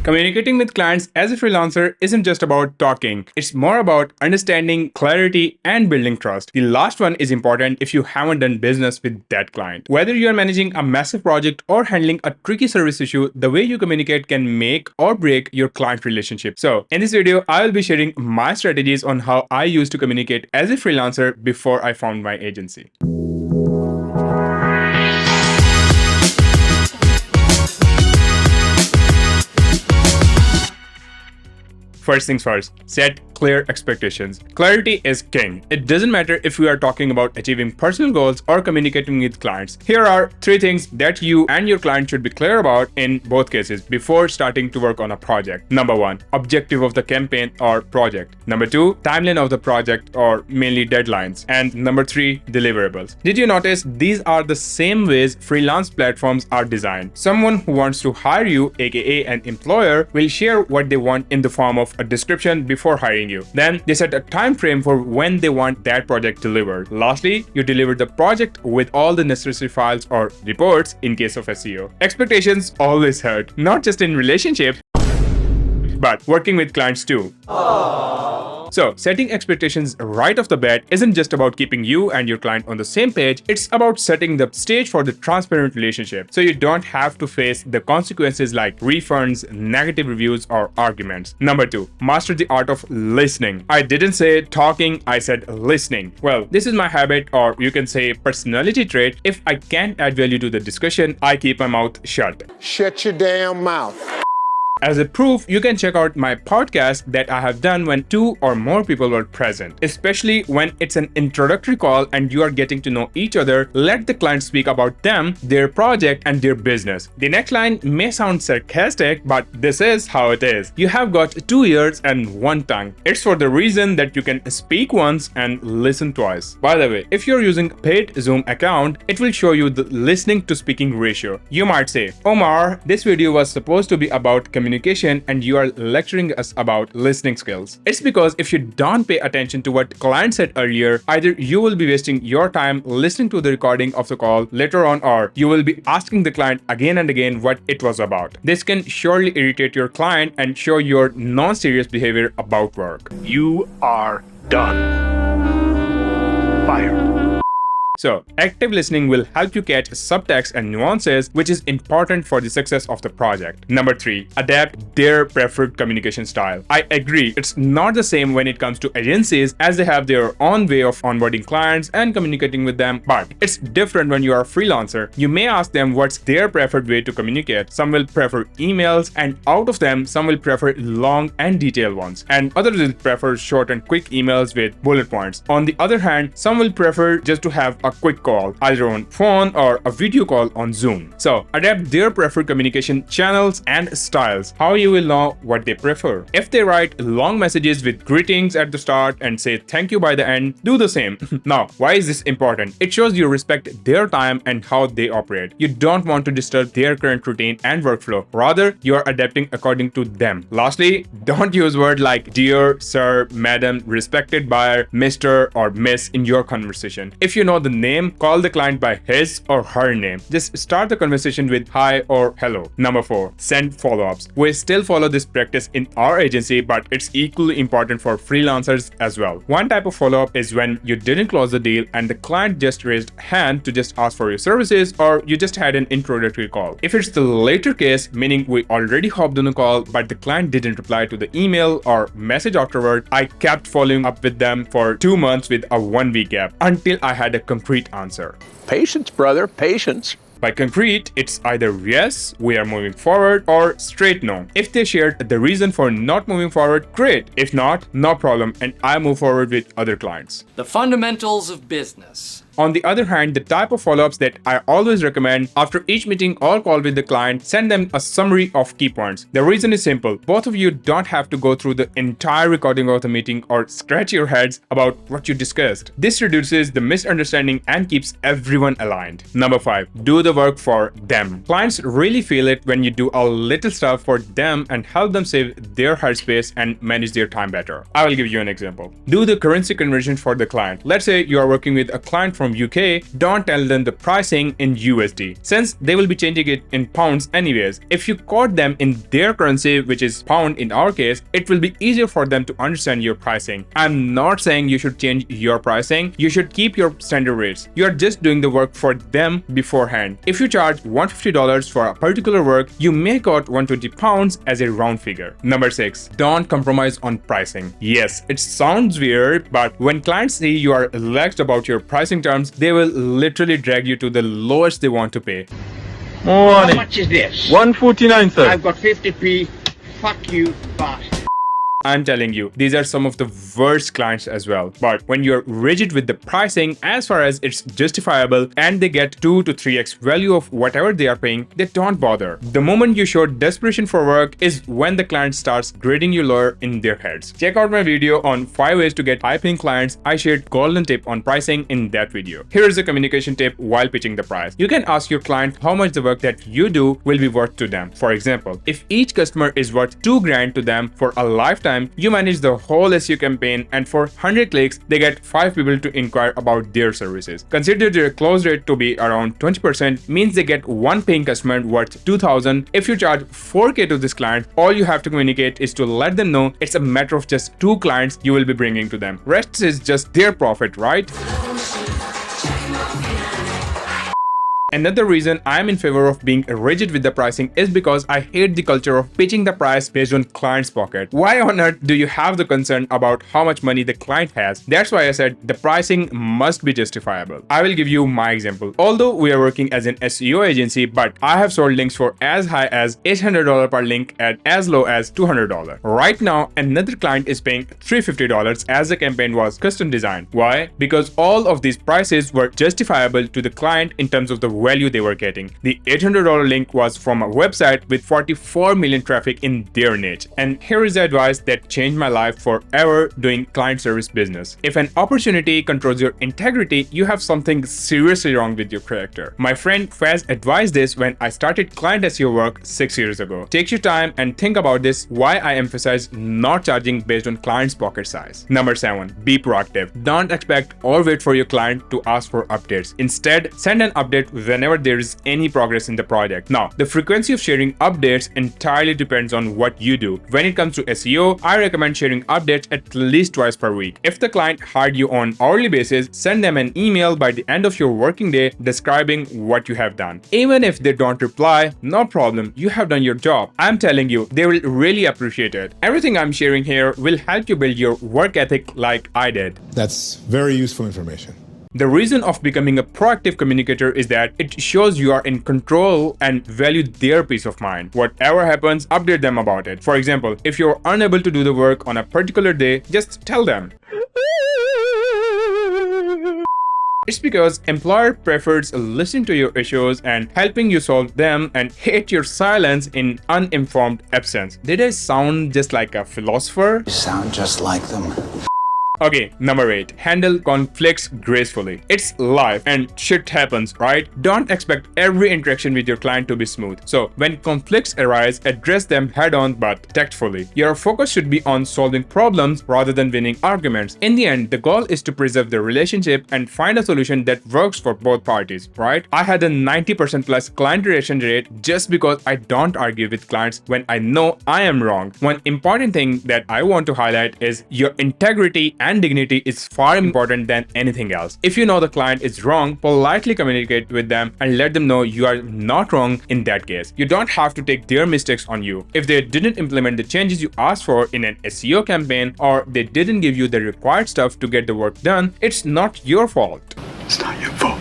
Communicating with clients as a freelancer isn't just about talking. It's more about understanding, clarity, and building trust. The last one is important if you haven't done business with that client. Whether you are managing a massive project or handling a tricky service issue, the way you communicate can make or break your client relationship. So, in this video, I will be sharing my strategies on how I used to communicate as a freelancer before I found my agency. First things first, set clear expectations. Clarity is king. It doesn't matter if we are talking about achieving personal goals or communicating with clients. Here are 3 things that you and your client should be clear about in both cases before starting to work on a project. Number 1, objective of the campaign or project. Number 2, timeline of the project or mainly deadlines. And number 3, deliverables. Did you notice these are the same ways freelance platforms are designed? Someone who wants to hire you, aka an employer, will share what they want in the form of a description before hiring you. Then they set a time frame for when they want that project delivered. Lastly, you deliver the project with all the necessary files or reports in case of SEO. Expectations always hurt, not just in relationships, but working with clients too. So, setting expectations right off the bat isn't just about keeping you and your client on the same page, it's about setting the stage for the transparent relationship so you don't have to face the consequences like refunds, negative reviews, or arguments. Number 2, master the art of listening. I didn't say talking, I said listening. Well, this is my habit, or you can say personality trait. If I can't add value to the discussion, I keep my mouth shut. Shut your damn mouth. As a proof, you can check out my podcast that I have done when 2 or more people were present. Especially when it's an introductory call and you are getting to know each other, let the client speak about them, their project, and their business. The next line may sound sarcastic, but this is how it is. You have got 2 ears and 1 tongue. It's for the reason that you can speak once and listen twice. By the way, if you're using paid Zoom account, it will show you the listening to speaking ratio. You might say, Umar, this video was supposed to be about communication and you are lecturing us about listening skills. It's because if you don't pay attention to what client said earlier, either you will be wasting your time listening to the recording of the call later on, or you will be asking the client again and again what it was about. This can surely irritate your client and show your non-serious behavior about work. You are done. Fired. So, active listening will help you catch subtext and nuances, which is important for the success of the project. Number 3, adapt their preferred communication style. I agree, it's not the same when it comes to agencies, as they have their own way of onboarding clients and communicating with them, but it's different when you are a freelancer. You may ask them what's their preferred way to communicate. Some will prefer emails, and out of them, some will prefer long and detailed ones, and others will prefer short and quick emails with bullet points. On the other hand, some will prefer just to have a quick call, either on phone or a video call on Zoom. So, adapt their preferred communication channels and styles. How you will know what they prefer. If they write long messages with greetings at the start and say thank you by the end, do the same. Now, why is this important? It shows you respect their time and how they operate. You don't want to disturb their current routine and workflow. Rather, you are adapting according to them. Lastly, don't use words like dear, sir, madam, respected buyer, Mr. or Miss in your conversation. If you know the name, call the client by his or her name. Just start the conversation with hi or hello. Number 4, send follow-ups. We still follow this practice in our agency, but it's equally important for freelancers as well. One type of follow-up is when you didn't close the deal and the client just raised hand to just ask for your services, or you just had an introductory call. If it's the later case, meaning we already hopped on a call but the client didn't reply to the email or message afterward, I kept following up with them for 2 months with a 1-week gap until I had a concrete answer. Patience, brother, patience. By concrete, it's either yes, we are moving forward, or straight no. If they shared the reason for not moving forward, great. If not, no problem, and I move forward with other clients. The fundamentals of business. On the other hand, the type of follow-ups that I always recommend, after each meeting or call with the client, send them a summary of key points. The reason is simple. Both of you don't have to go through the entire recording of the meeting or scratch your heads about what you discussed. This reduces the misunderstanding and keeps everyone aligned. Number 5, do the work for them. Clients really feel it when you do a little stuff for them and help them save their headspace and manage their time better. I will give you an example. Do the currency conversion for the client. Let's say you are working with a client from from UK, don't tell them the pricing in USD, since they will be changing it in pounds anyways. If you quote them in their currency, which is pound in our case, it will be easier for them to understand your pricing. I'm not saying you should change your pricing, you should keep your standard rates. You are just doing the work for them beforehand. If you charge $150 for a particular work, you may quote 120 pounds as a round figure. Number 6. Don't compromise on pricing. Yes, it sounds weird, but when clients see you are relaxed about your pricing terms, they will literally drag you to the lowest they want to pay. How much is this? 149, sir. I've got 50p. Fuck you, bastard. I'm telling you, these are some of the worst clients as well. But when you're rigid with the pricing as far as it's justifiable and they get 2 to 3x value of whatever they are paying, they don't bother. The moment you show desperation for work is when the client starts grading you lower in their heads. Check out my video on 5 ways to get high-paying clients. I shared golden tip on pricing in that video. Here is a communication tip while pitching the price. You can ask your client how much the work that you do will be worth to them. For example, if each customer is worth 2 grand to them for a lifetime, you manage the whole SEO campaign, and for 100 clicks, they get 5 people to inquire about their services. Consider their close rate to be around 20%, means they get 1 paying customer worth 2,000. If you charge 4K to this client, all you have to communicate is to let them know it's a matter of just 2 clients you will be bringing to them. Rest is just their profit, right? Another reason I am in favor of being rigid with the pricing is because I hate the culture of pitching the price based on client's pocket. Why on earth do you have the concern about how much money the client has? That's why I said the pricing must be justifiable. I will give you my example. Although we are working as an SEO agency, but I have sold links for as high as $800 per link and as low as $200. Right now, another client is paying $350 as the campaign was custom designed. Why? Because all of these prices were justifiable to the client in terms of the value they were getting. The $800 link was from a website with 44 million traffic in their niche. And here is the advice that changed my life forever doing client service business. If an opportunity controls your integrity, you have something seriously wrong with your character. My friend Faz advised this when I started client SEO work 6 years ago. Take your time and think about this, why I emphasize not charging based on client's pocket size. Number 7. Be proactive. Don't expect or wait for your client to ask for updates. Instead, send an update whenever there is any progress in the project. Now, the frequency of sharing updates entirely depends on what you do. When it comes to SEO, I recommend sharing updates at least twice per week. If the client hired you on hourly basis, send them an email by the end of your working day describing what you have done. Even if they don't reply, no problem, you have done your job. I'm telling you, they will really appreciate it. Everything I'm sharing here will help you build your work ethic like I did. That's very useful information. The reason of becoming a proactive communicator is that it shows you are in control and value their peace of mind. Whatever happens, update them about it. For example, if you're unable to do the work on a particular day, just tell them. It's because employer prefers listening to your issues and helping you solve them and hate your silence in uninformed absence. Did I sound just like a philosopher? You sound just like them. Okay, number 8. Handle conflicts gracefully. It's life and shit happens, right? Don't expect every interaction with your client to be smooth. So when conflicts arise, address them head on but tactfully. Your focus should be on solving problems rather than winning arguments. In the end, the goal is to preserve the relationship and find a solution that works for both parties, right? I had a 90% plus client retention rate just because I don't argue with clients when I know I am wrong. One important thing that I want to highlight is your integrity and dignity is far important than anything else. If you know the client is wrong, politely communicate with them and let them know you are not wrong in that case. You don't have to take their mistakes on you. If they didn't implement the changes you asked for in an SEO campaign or they didn't give you the required stuff to get the work done, it's not your fault. It's not your fault.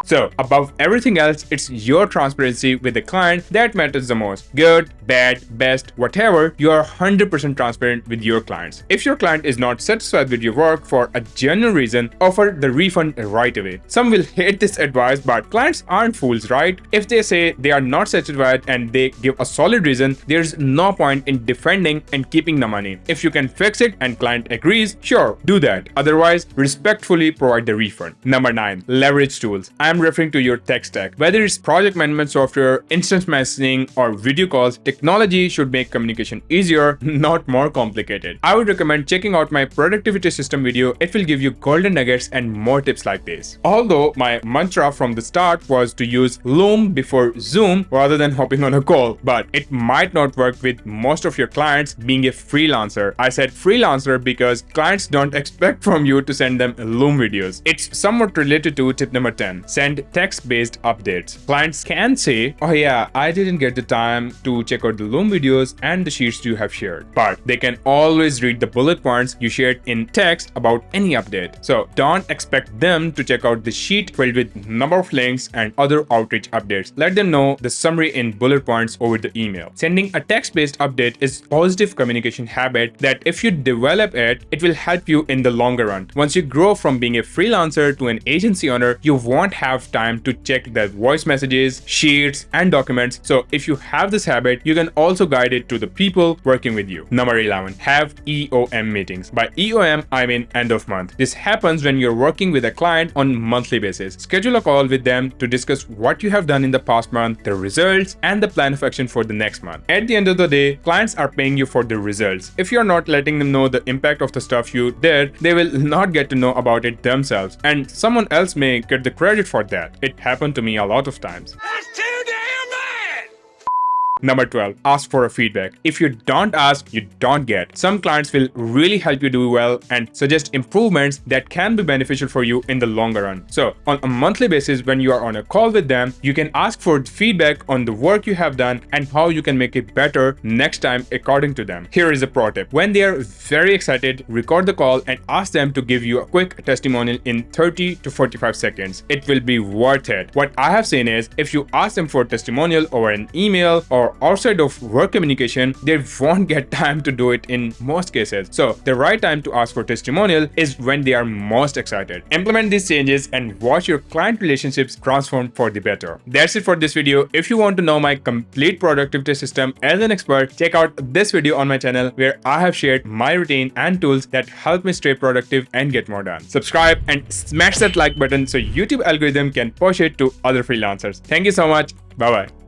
So, above everything else, it's your transparency with the client that matters the most. Good, bad, best, whatever, you are 100% transparent with your clients. If your client is not satisfied with your work for a genuine reason, offer the refund right away. Some will hate this advice, but clients aren't fools, right? If they say they are not satisfied and they give a solid reason, there's no point in defending and keeping the money. If you can fix it and client agrees, sure, do that. Otherwise, respectfully provide the refund. Number 9. Leverage tools. I am referring to your tech stack. Whether it's project management software, instant messaging, or video calls, technology should make communication easier, not more complicated. I would recommend checking out my productivity system video. It will give you golden nuggets and more tips like this. Although my mantra from the start was to use Loom before Zoom rather than hopping on a call, but it might not work with most of your clients being a freelancer. I said freelancer because clients don't expect from you to send them Loom videos. It's somewhat related to tip number 10. Send text-based updates. Clients can say, oh yeah, I didn't get the time to check out the Loom videos and the sheets you have shared, but they can always read the bullet points you shared in text about any update. So don't expect them to check out the sheet filled with number of links and other outreach updates. Let them know the summary in bullet points over the email. Sending a text-based update is a positive communication habit that if you develop it, it will help you in the longer run. Once you grow from being a freelancer to an agency owner, you won't have time to check the voice messages, sheets, and documents. So if you have this habit, you can also guide it to the people working with you. Number 11, have EOM meetings. By EOM, I mean end of month. This happens when you're working with a client on monthly basis. Schedule a call with them to discuss what you have done in the past month, the results, and the plan of action for the next month. At the end of the day, clients are paying you for the results. If you're not letting them know the impact of the stuff you did, they will not get to know about it themselves, and someone else may get the credit for that. It happened to me a lot of times. Number 12, ask for a feedback. If you don't ask, you don't get. Some clients will really help you do well and suggest improvements that can be beneficial for you in the longer run. So on a monthly basis, when you are on a call with them, you can ask for feedback on the work you have done and how you can make it better next time according to them. Here is a pro tip. When they are very excited, record the call and ask them to give you a quick testimonial in 30 to 45 seconds. It will be worth it. What I have seen is if you ask them for a testimonial over an email or outside of work communication, they won't get time to do it in most cases. So the right time to ask for testimonial is when they are most excited. Implement these changes and watch your client relationships transform for the better. That's it for this video. If you want to know my complete productivity system as an expert, check out this video on my channel where I have shared my routine and tools that help me stay productive and get more done. Subscribe and smash that like button so YouTube algorithm can push it to other freelancers. Thank you so much. Bye bye.